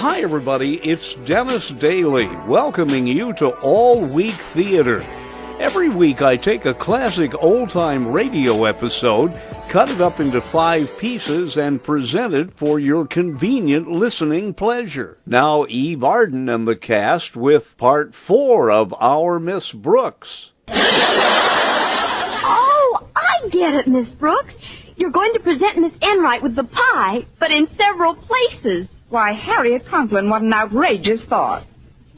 Hi, everybody. It's Dennis Daly, welcoming you to All Week Theater. Every week I take a classic old-time radio episode, cut it up into 5 pieces, and present it for your convenient listening pleasure. Now, Eve Arden and the cast with Part 4 of Our Miss Brooks. Oh, I get it, Miss Brooks. You're going to present Miss Enright with the pie, but in several places. Why, Harriet Conklin, what an outrageous thought.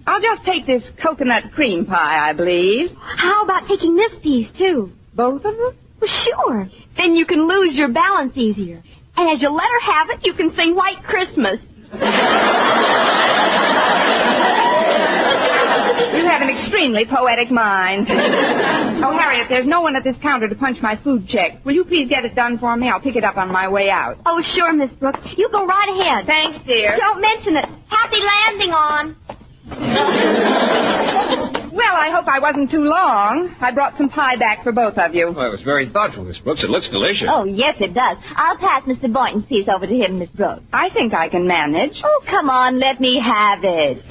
I'll just take this coconut cream pie, I believe. How about taking this piece, too? Both of them? Well, sure. Then you can lose your balance easier. And as you let her have it, you can sing White Christmas. You have an extremely poetic mind. Oh, Harriet, there's no one at this counter to punch my food check. Will you please get it done for me? I'll pick it up on my way out. Oh, sure, Miss Brooks. You go right ahead. Thanks, dear. Don't mention it. Happy landing on. Well, I hope I wasn't too long. I brought some pie back for both of you. Well, it was very thoughtful, Miss Brooks. It looks delicious. Oh, yes, it does. I'll pass Mr. Boynton's piece over to him, Miss Brooks. I think I can manage. Oh, come on, let me have it.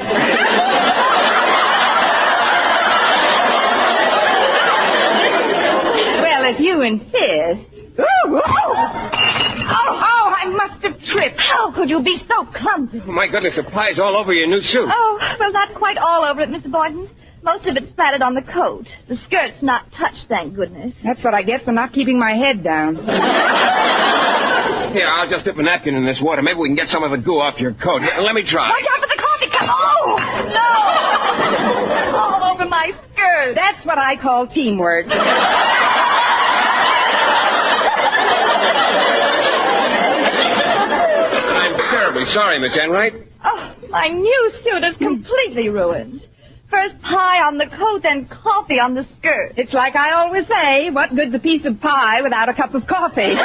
Well, if you insist. Ooh, ooh. Oh, I must have tripped. How could you be so clumsy? Oh, my goodness, the pie's all over your new suit. Oh, well, not quite all over it, Mr. Boynton. Most of it's splattered on the coat. The skirt's not touched, thank goodness. That's what I get for not keeping my head down. Here, I'll just dip a napkin in this water. Maybe we can get some of the goo off your coat. Here, let me try. Watch out for the coffee cup. Oh, no. All over my skirt. That's what I call teamwork. I'm terribly sorry, Miss Enright. Oh, my new suit is completely ruined. First pie on the coat, then coffee on the skirt. It's like I always say, what good's a piece of pie without a cup of coffee?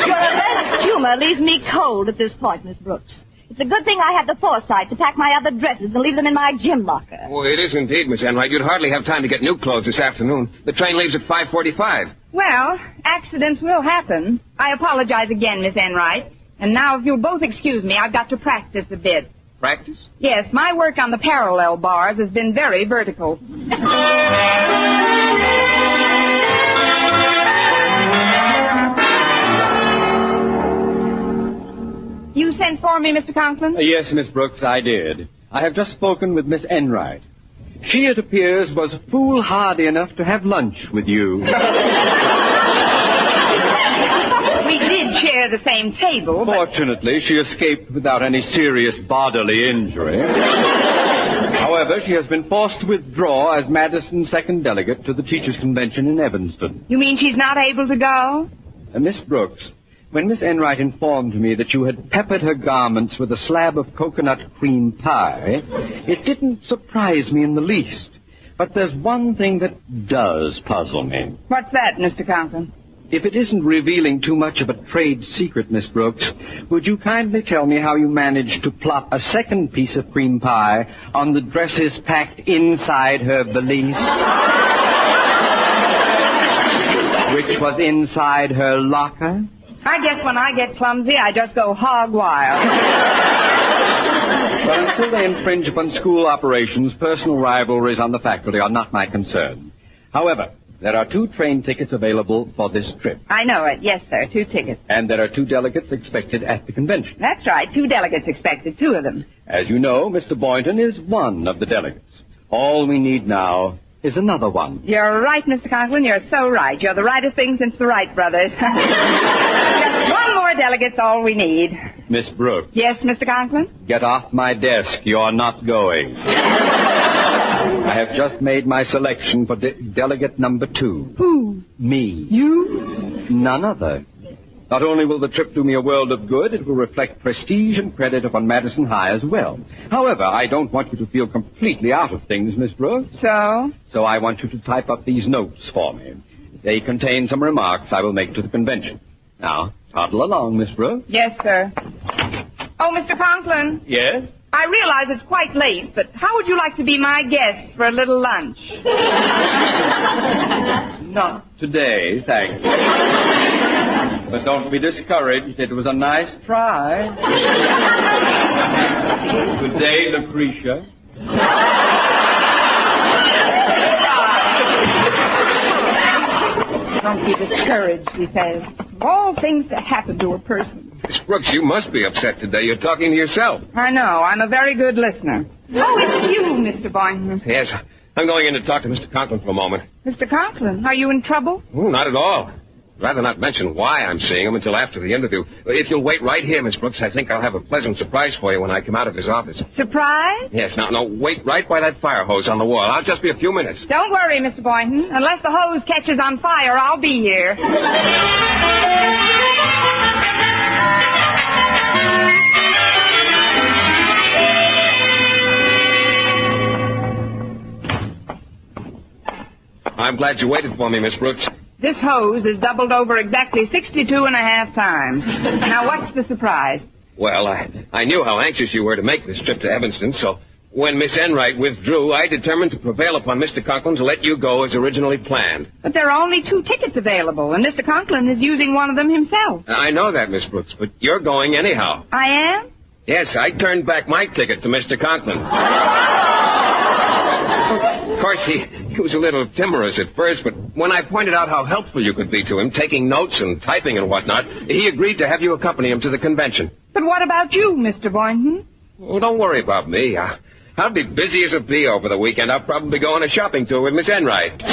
Your alleged humor leaves me cold at this point, Miss Brooks. It's a good thing I had the foresight to pack my other dresses and leave them in my gym locker. Oh, it is indeed, Miss Enright. You'd hardly have time to get new clothes this afternoon. The train leaves at 5:45. Well, accidents will happen. I apologize again, Miss Enright. And now, if you'll both excuse me, I've got to practice a bit. Practice? Yes, my work on the parallel bars has been very vertical. You sent for me, Mr. Conklin? Yes, Miss Brooks, I did. I have just spoken with Miss Enright. She, it appears, was foolhardy enough to have lunch with you. We did share the same table, but... Fortunately, she escaped without any serious bodily injury. However, she has been forced to withdraw as Madison's second delegate to the Teachers' Convention in Evanston. You mean she's not able to go? Miss Brooks, when Miss Enright informed me that you had peppered her garments with a slab of coconut cream pie, it didn't surprise me in the least. But there's one thing that does puzzle me. What's that, Mr. Conklin? If it isn't revealing too much of a trade secret, Miss Brooks, would you kindly tell me how you managed to plop a second piece of cream pie on the dresses packed inside her valise? Which was inside her locker? I guess when I get clumsy, I just go hog wild. Well, until they infringe upon school operations, personal rivalries on the faculty are not my concern. However, there are 2 train tickets available for this trip. I know it. Yes, sir. 2 tickets. And there are 2 delegates expected at the convention. That's right. 2 delegates expected. 2 of them. As you know, Mr. Boynton is one of the delegates. All we need now is another one. You're right, Mr. Conklin. You're so right. You're the rightest thing since the Wright brothers. Just one more delegate's all we need. Miss Brooks. Yes, Mr. Conklin? Get off my desk. You're not going. I have just made my selection for delegate number 2. Who? Me. You? None other. Not only will the trip do me a world of good, it will reflect prestige and credit upon Madison High as well. However, I don't want you to feel completely out of things, Miss Brooks. So? So I want you to type up these notes for me. They contain some remarks I will make to the convention. Now, toddle along, Miss Brooks. Yes, sir. Oh, Mr. Conklin. Yes? I realize it's quite late, but how would you like to be my guest for a little lunch? Not today, thank you. But don't be discouraged. It was a nice try. Good day, Lucretia. Don't be discouraged, he says. Of all things to happen to a person. Miss Brooks, you must be upset today. You're talking to yourself. I know. I'm a very good listener. Oh, it's you, Mr. Boynton. Yes, I'm going in to talk to Mr. Conklin for a moment. Mr. Conklin, are you in trouble? Oh, not at all. I'd rather not mention why I'm seeing him until after the interview. If you'll wait right here, Miss Brooks, I think I'll have a pleasant surprise for you when I come out of his office. Surprise? Yes, no, wait right by that fire hose on the wall. I'll just be a few minutes. Don't worry, Mr. Boynton. Unless the hose catches on fire, I'll be here. I'm glad you waited for me, Miss Brooks. This hose is doubled over exactly 62.5 times. Now, what's the surprise? Well, I knew how anxious you were to make this trip to Evanston, so when Miss Enright withdrew, I determined to prevail upon Mr. Conklin to let you go as originally planned. But there are only 2 tickets available, and Mr. Conklin is using one of them himself. I know that, Miss Brooks, but you're going anyhow. I am? Yes, I turned back my ticket to Mr. Conklin. Of course, he was a little timorous at first, but when I pointed out how helpful you could be to him, taking notes and typing and whatnot, he agreed to have you accompany him to the convention. But what about you, Mr. Boynton? Well, don't worry about me. I'll be busy as a bee over the weekend. I'll probably go on a shopping tour with Miss Enright.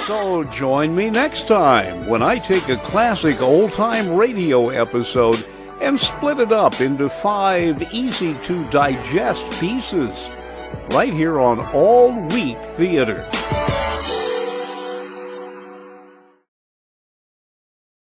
So join me next time when I take a classic old-time radio episode and split it up into 5 easy-to-digest pieces. Right here on All Week Theater.